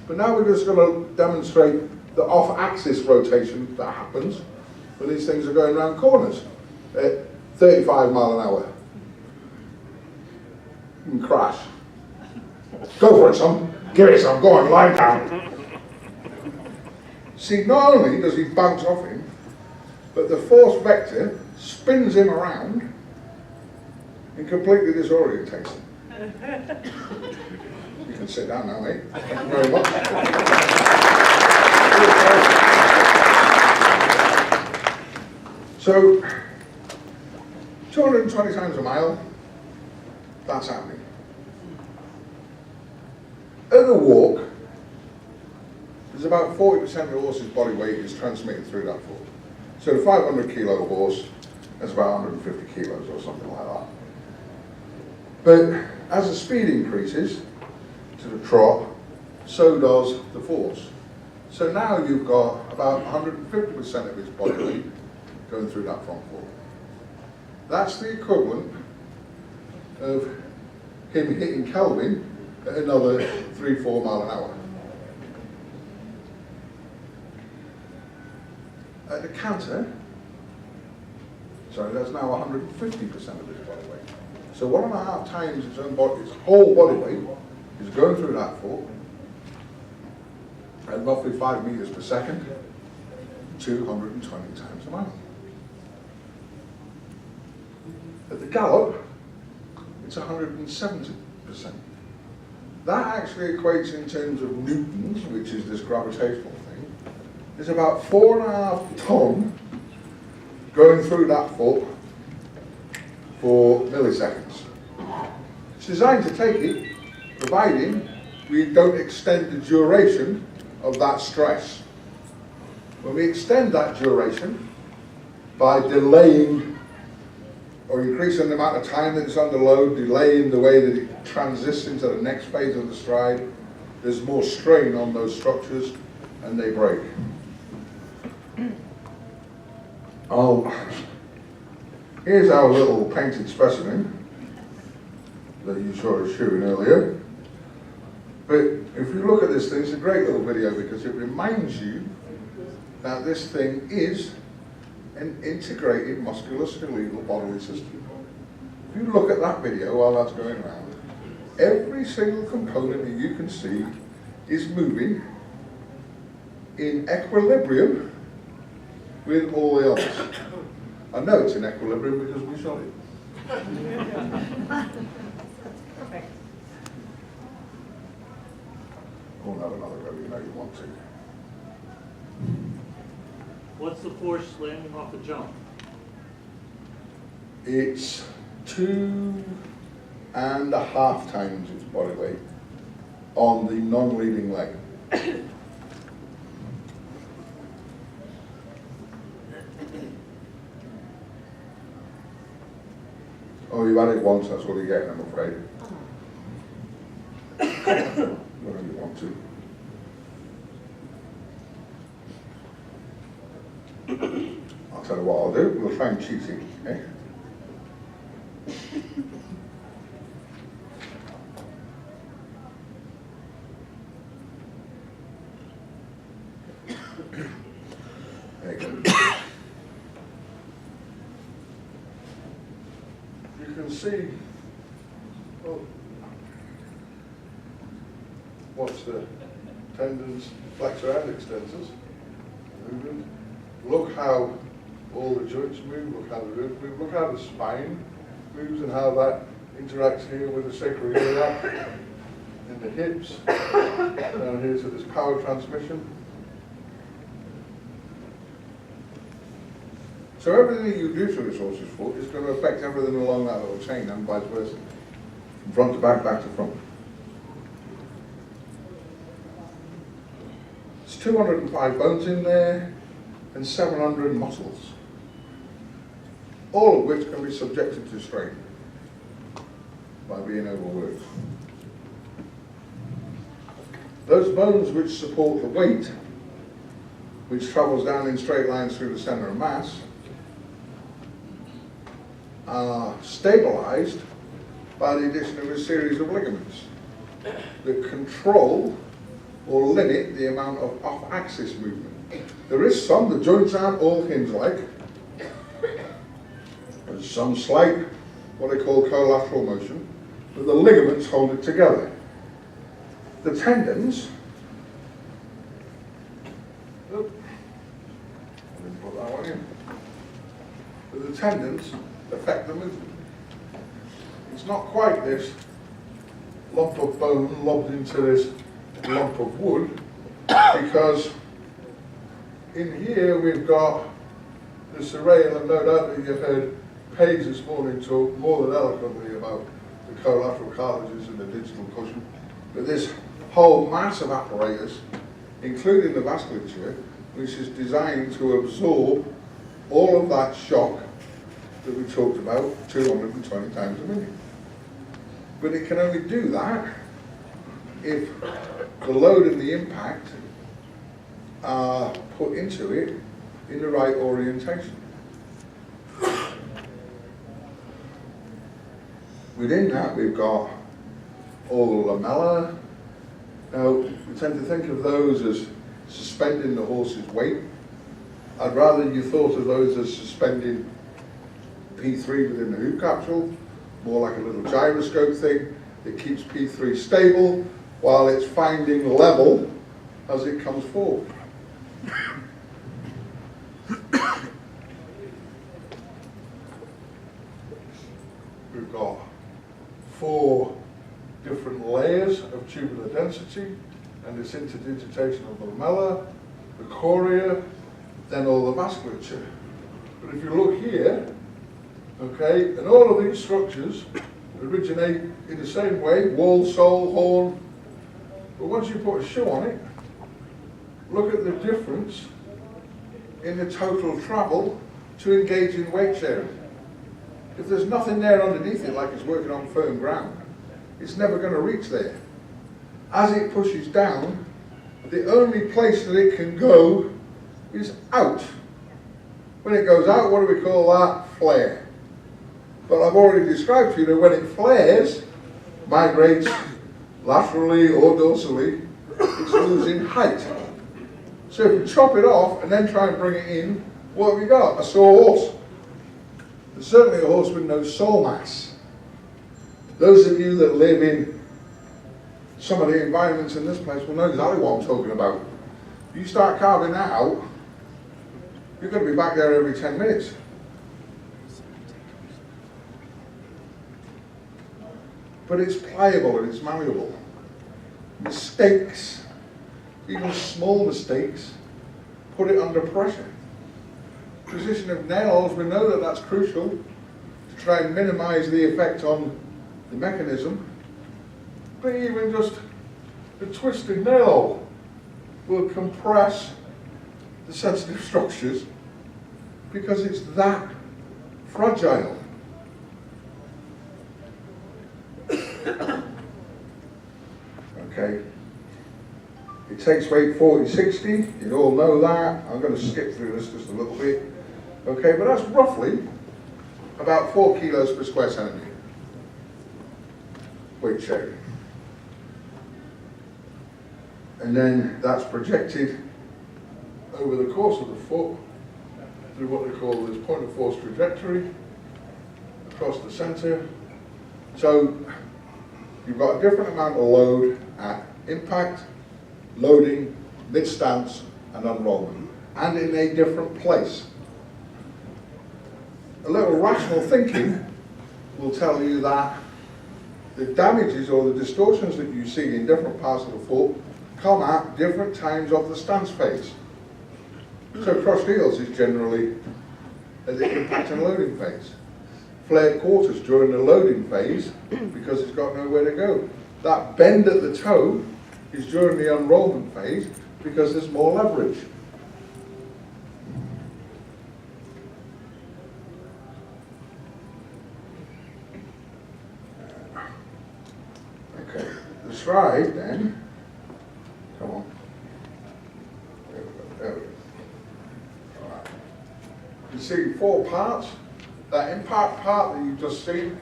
But now we're just going to demonstrate the off-axis rotation that happens when these things are going around corners at 35 miles an hour. You can crash. Go for it, son. Give it some. Go on, lie down. See, not only does he bounce off him, but the force vector spins him around and completely disorientates him. You can sit down now, mate. Thank you very much. So, 220 times a mile, that's happening. At the walk, there's about 40% of the horse's body weight is transmitted through that foot. So the 500 kilo horse, that's about 150 kilos or something like that. But as the speed increases to the trot, so does the force. So now you've got about 150% of his body weight going through that front foot. That's the equivalent of him hitting Kelvin at another 3-4 miles an hour. At the canter, sorry, that's now 150% of his body weight. So 1.5 times his own body, his whole body weight is going through that foot at roughly 5 meters per second, 220 times a mile. At the gallop, it's 170%. That actually equates in terms of newtons, which is this gravitational thing, is about 4.5 tons going through that foot for milliseconds. It's designed to take it, providing we don't extend the duration of that stress. When we extend that duration by delaying or increasing the amount of time that it's under load, delaying the way that it transitions into the next phase of the stride, there's more strain on those structures and they break. Here's our little painted specimen that you saw us shooting earlier. But if you look at this thing, it's a great little video because it reminds you that this thing is an integrated musculoskeletal bodily system. If you look at that video while that's going around, every single component that you can see is moving in equilibrium with all the others. I know it's in equilibrium because we shot it. Perfect. We'll have another go, you know you want to. What's the force landing off the jump? It's 2.5 times its body weight on the non-leading leg. Oh, you've had it once, that's what you're getting, I'm afraid. Whatever you want to. I'll tell you what I'll do, we'll try and cheat it, okay? There you go. You can see, well, watch the tendons, flexor and extensors moving. Look how all the joints move, look how the ribs move, look how the spine moves and how that interacts here with the sacroiliac in the hips, down here to this power transmission. So everything you do to this horse's foot is going to affect everything along that little chain and vice versa. From front to back, back to front. There's 205 bones in there and 700 muscles, all of which can be subjected to strain by being overworked. Those bones which support the weight, which travels down in straight lines through the center of mass, are stabilized by the addition of a series of ligaments that control or limit the amount of off-axis movement. There is some, the joints aren't all hinge-like. There's some slight, what they call collateral motion, but the ligaments hold it together. The tendons, I didn't put that one in, but the tendons affect the movement. It's not quite this lump of bone lobbed into this lump of wood, because in here we've got this array, and no doubt that you've heard Paige this morning talk more than eloquently about the collateral cartilages and the digital cushion, but this whole mass of apparatus, including the vasculature, which is designed to absorb all of that shock that we talked about 220 times a minute. But it can only do that if the load and the impact are put into it in the right orientation. Within that, we've got all the lamella. Now, we tend to think of those as suspending the horse's weight. I'd rather you thought of those as suspending P3 within the hoop capsule, more like a little gyroscope thing that keeps P3 stable while it's finding level as it comes forward. We've got 4 different layers of tubular density and this interdigitation of the lamella, the chorea, then all the vasculature. But if you look here, okay, and all of these structures originate in the same way, wall, sole, horn, but once you put a shoe on it, look at the difference in the total travel to engage in weight sharing. If there's nothing there underneath it, like it's working on firm ground, it's never going to reach there. As it pushes down, the only place that it can go is out. When it goes out, what do we call that? Flare. But I've already described to you that when it flares, migrates laterally or dorsally, it's losing height. So if you chop it off and then try and bring it in, what have you got? A sore horse. And certainly a horse with no sole mass. Those of you that live in some of the environments in this place will know exactly what I'm talking about. If you start carving that out, you're going to be back there every 10 minutes. But it's pliable and it's malleable. Mistakes, even small mistakes, put it under pressure. Position of nails, we know that that's crucial to try and minimize the effect on the mechanism. But even just the twisted nail will compress the sensitive structures because it's that fragile. Okay. It takes weight 40-60, you all know that. I'm going to skip through this just a little bit. Okay, but that's roughly about 4 kilos per square centimetre. Weight sharing. And then that's projected over the course of the foot through what they call this point of force trajectory across the centre. So you've got a different amount of load at impact, loading, mid-stance, and unrollment, and in a different place. A little rational thinking will tell you that the damages or the distortions that you see in different parts of the foot come at different times of the stance phase. So crossed heels is generally at the impact and loading phase. Flared quarters during the loading phase because it's got nowhere to go. That bend at the toe is during the unrollment phase because there's more leverage. Okay, the stride then, come on. There we go, there we go. All right. You see 4 parts. That impact part that you've just seen,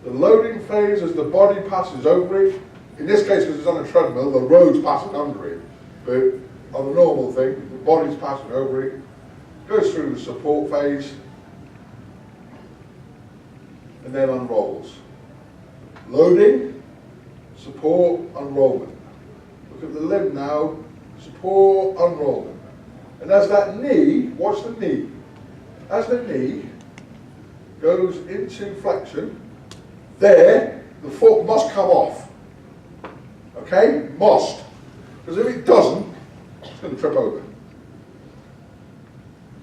the loading phase as the body passes over it, in this case, because it's on a treadmill, the road's passing under it. But on a normal thing, the body's passing over it, goes through the support phase, and then unrolls. Loading, support, unrollment. Look at the limb now, support, unrollment. And as that knee, watch the knee. As the knee goes into flexion, there, the foot must come off. Okay? Must. Because if it doesn't, it's going to trip over.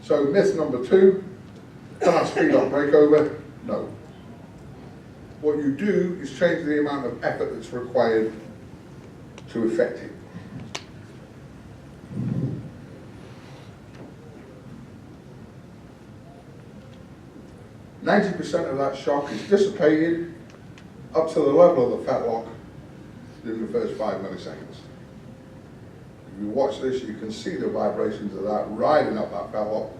So myth number 2, can I speed up breakover? No. What you do is change the amount of effort that's required to effect it. %of that shock is dissipated up to the level of the fetlock in the first 5 milliseconds. If you watch this, you can see the vibrations of that riding up that fetlock.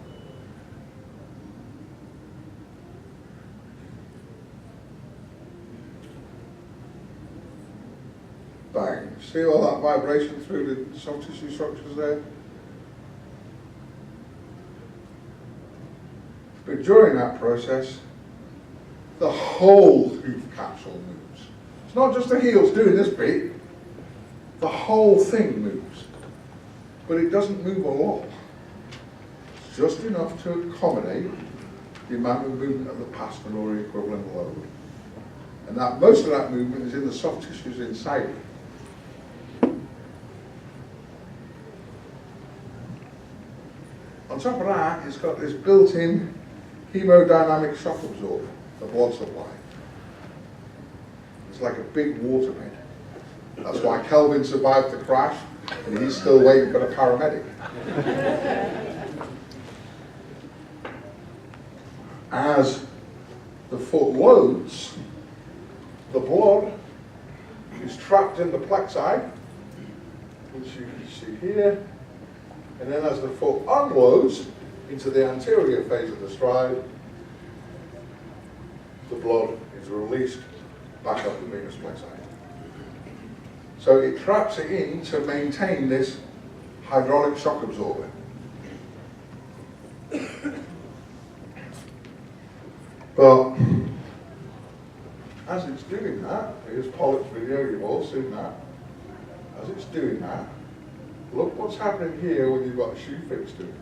Bang. See all that vibration through the soft tissue structures there? But during that process, the whole hoof capsule moves. It's not just the heels doing this bit, the whole thing moves. But it doesn't move a lot. It's just enough to accommodate the amount of movement of the passenger or equivalent load. And that most of that movement is in the soft tissues inside it. On top of that, it's got this built-in hemodynamic shock absorber, the blood supply. It's like a big waterbed. That's why Kelvin survived the crash, and he's still waiting for the paramedic. As the foot loads, the blood is trapped in the plexi, which you can see here. And then as the foot unloads into the anterior phase of the stride, the blood is released back up the venous plexi. So it traps it in to maintain this hydraulic shock absorber. But as it's doing that, here's Pollock's video, you've all seen that. As it's doing that, look what's happening here when you've got a shoe fixed to it.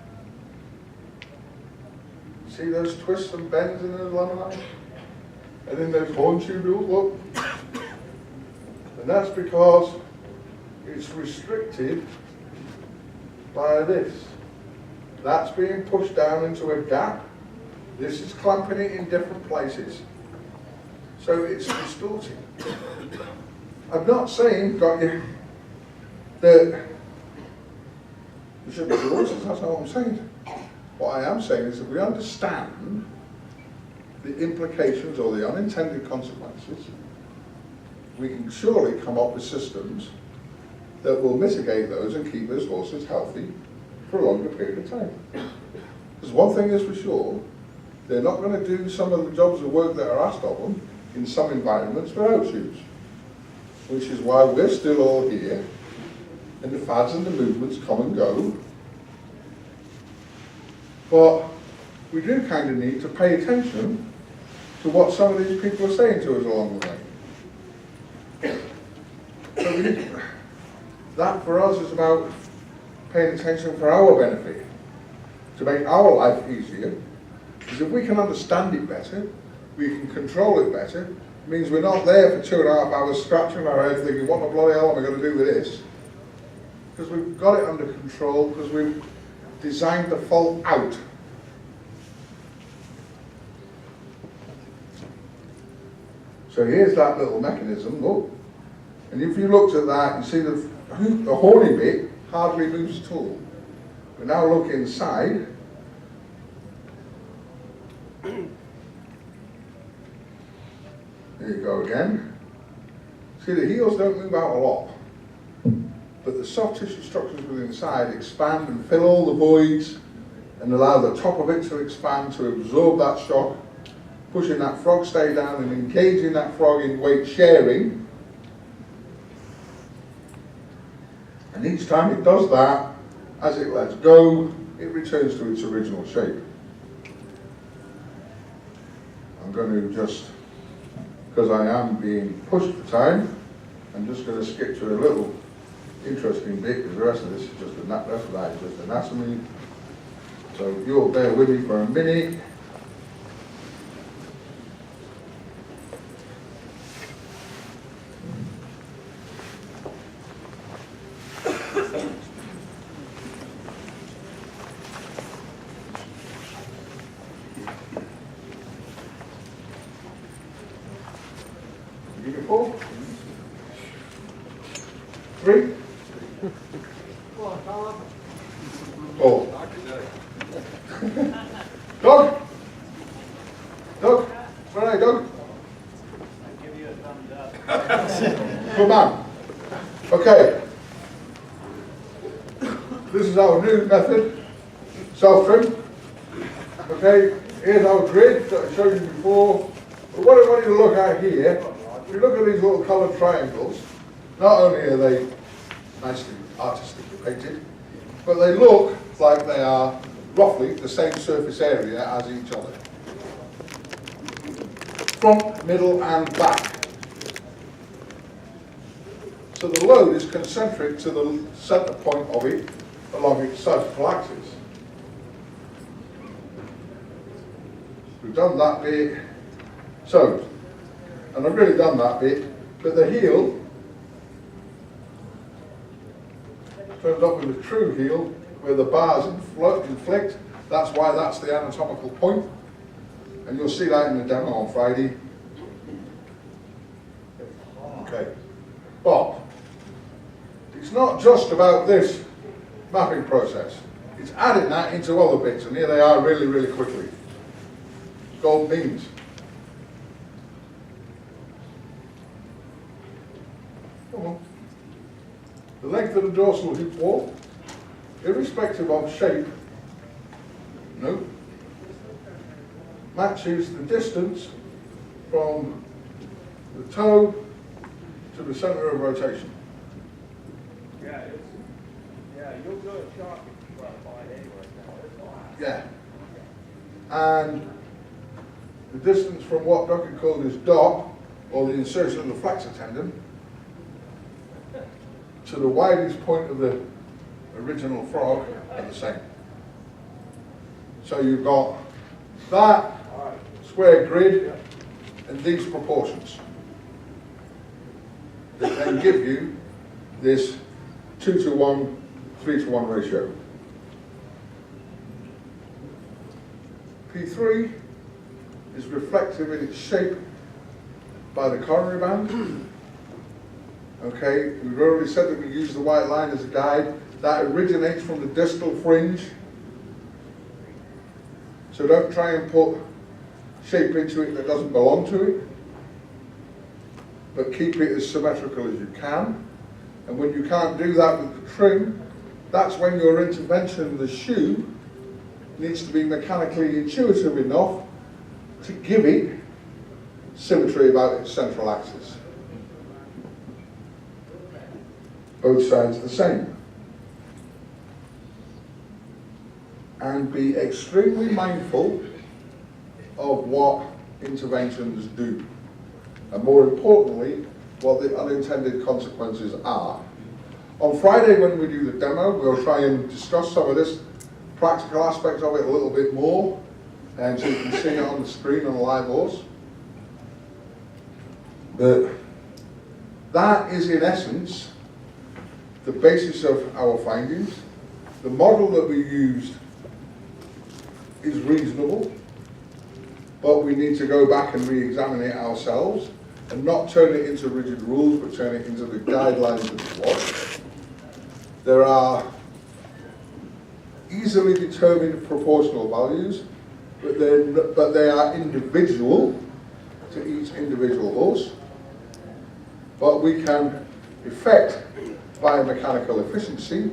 See those twists and bends in those laminae? And then those horn tubules, look. And that's because it's restricted by this. That's being pushed down into a gap. This is clamping it in different places. So it's distorting. I'm not saying, got you, that there should be choices, that's not what I'm saying. What I am saying is that we understand the implications or the unintended consequences. We can surely come up with systems that will mitigate those and keep those horses healthy for a longer period of time. Because one thing is for sure, they're not going to do some of the jobs of work that are asked of them in some environments without shoes. Which is why we're still all here, and the fads and the movements come and go. But we do kind of need to pay attention to what some of these people are saying to us along the way. So that for us is about paying attention for our benefit, to make our life easier. Because if we can understand it better, we can control it better, it means we're not there for 2.5 hours scratching our head thinking, what the bloody hell am I going to do with this? Because we've got it under control, because we've designed the fault out. So here's that little mechanism, look. And if you looked at that, you see the horny bit hardly moves at all. We now look inside. There you go again. See, the heels don't move out a lot. But the soft tissue structures within inside expand and fill all the voids and allow the top of it to expand to absorb that shock, pushing that frog stay down and engaging that frog in weight sharing And each time it does that, as it lets go, it returns to its original shape. I'm going to just, because I am being pushed for time, I'm just going to skip to a little interesting bit, because the rest of this is just anatomy. So if you'll bear with me for a minute. Give it 4, 3, 4. Doug? Doug? Right, Doug? I'll give you a thumbs up. Good man. Okay. This is our new method, self-trim. Okay, here's our grid that I showed you before. But what I want you to look at here, if you look at these little coloured triangles, not only are they nicely artistically painted, but they look like they are roughly the same surface area as each other. Front, middle and back. So the load is concentric to the centre point of it along its sagittal axis. We've done that bit. So, and I've really done that bit, but the heel turns up with a true heel where the bars inflect. That's why that's the anatomical point. And you'll see that in the demo on Friday. Okay. But it's not just about this mapping process. It's adding that into other bits, and here they are really, really quickly. Gold means. Come on. The length of the dorsal hoop wall, irrespective of shape, no, matches the distance from the toe to the center of rotation. Yeah, you'll go a shot if you try to find anywhere. Yeah. And the distance from what Dr. called his dot, or the insertion of the flexor tendon, to the widest point of the original frog are the same. So you've got that square grid and these proportions that then give you this 2:1, 3:1 ratio. P3 is reflective in its shape by the coronary band. Okay, we've already said that we use the white line as a guide. That originates from the distal fringe. So don't try and put shape into it that doesn't belong to it, but keep it as symmetrical as you can. And when you can't do that with the trim, that's when your intervention of the shoe needs to be mechanically intuitive enough to give it symmetry about its central axis. Both sides the same. And be extremely mindful of what interventions do. And more importantly, what the unintended consequences are. On Friday when we do the demo, we'll try and discuss some of this practical aspects of it a little bit more, and so you can see it on the screen on the live horse. But that is in essence the basis of our findings. The model that we used is reasonable, but we need to go back and re-examine it ourselves and not turn it into rigid rules, but turn it into the guidelines that it was. There are easily determined proportional values, but they are individual to each individual horse. But we can effect biomechanical efficiency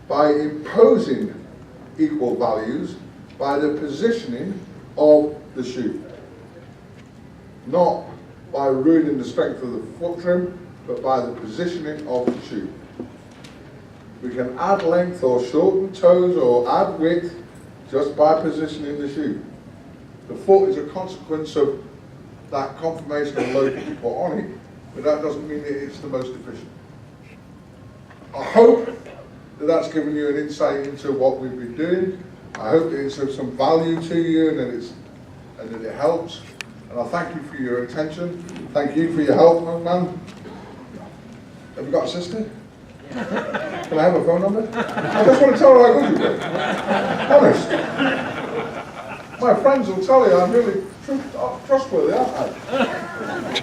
by imposing equal values by the positioning of the shoe. Not by ruining the strength of the foot trim, but by the positioning of the shoe. We can add length or shorten toes or add width just by positioning the shoe. The foot is a consequence of that conformation of load that you put on it, but that doesn't mean that it's the most efficient. I hope that that's given you an insight into what we've been doing. I hope that it's of some value to you and that it helps. And I thank you for your attention. Thank you for your help, young man. Have you got a sister? Can I have a phone number? I just want to tell her how good you've been. Honest. My friends will tell you I'm really trustworthy, aren't I?